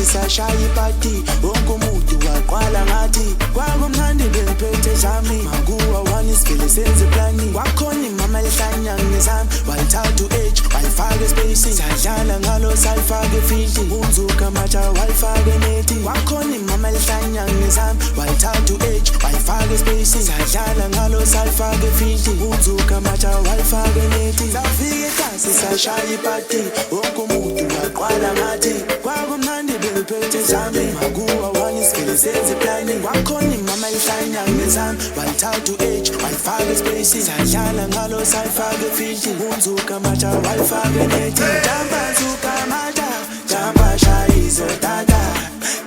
Sashaya ipati wonke umuntu waqala ngathi kwakumnandi bengiphethe zami makuwa one isivele senze plani wakhona imama lihlanya ngezami walithatha u-H walifaka espacing sadlala ngalo salifaka efilti unzuka matsha walifaka enethi wakhona imama lihlanya ngezami walithatha u-H walifaka espacing sadlala ngalo salifaka efilti unzuka matsha walifaka enethi safika ekhasi sashaya ipati wonke umuntu waqala ngathi kwakumnandi bengiphethe zami makuwa one isivele senze plani wakhona imama lihlanya ngezami walithatha u-H walifaka espacing sadlala ngalo salifaka efilti unzuka matsha walifaka enethi jamba zuka matsha jamba shayizo tata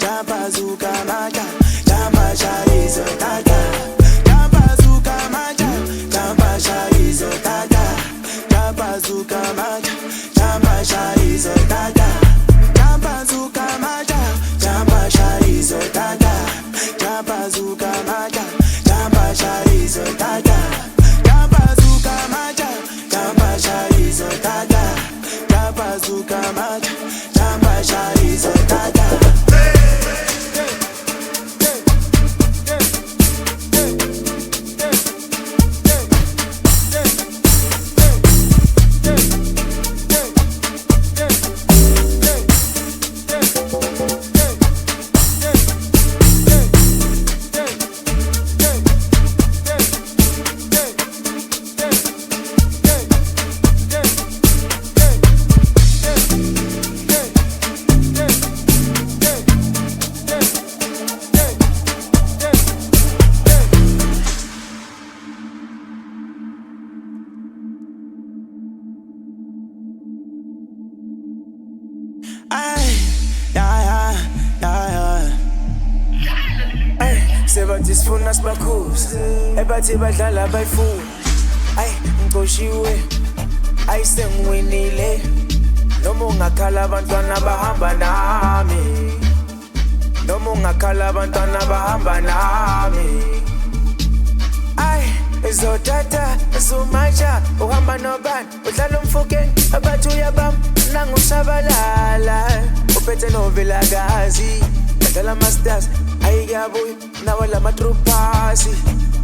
jamba zuka matsha jamba shayizo tata jamba zuka matsha jamba shayizo tata jamba zuka matsha jamba shayizo tata jamba zuka matsha jamba shayizo tata jamba zuka matsha jamba shayizo tata jamba zuka matsha jamba shayizo tata jamba zuka matsha jamba shayizo tata sebathi sifuna sibakhuze ebathi badlala bayifuna ayi ngqoshiwe ayi sengiwinile noma ungakhala abantwana bahamba nami noma ungakhala abantwana bahamba nami ayi izotata izumatsha uhamba nobani udlala umfukeni abathi uyabamba nangushabalala uphethe novelakazi badlala masters ayiyabuya nawe la matropasi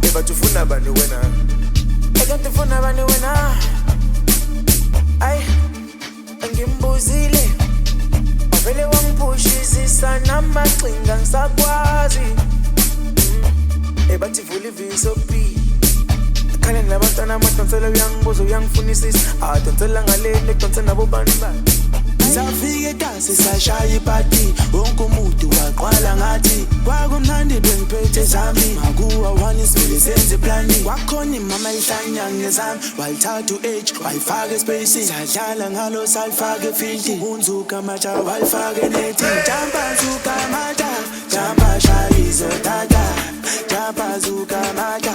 ebathi ufuna bani wena ekanti ufuna bani wena ayi angimbuzile avele wangiphushizisa namaqhinga ngisakwazi ebathi vula iviso pi khale nabantwana amadonsela uyangibuza uyangifunisisa adonsela ngaleni edonsela nabo bani bani safika ekhasi sashaya ipati wonke umuntu waqala ngathi kwakumnandi bengiphethe zami makuwa one isivele senze plani wakhona imama lihlanya ngezami walithatha u-H walifaka espacing sadlala ngalo salifaka efilti unzuka matsha walifaka enethi jamba zuka matsha jamba shayizo tata jamba zuka matsha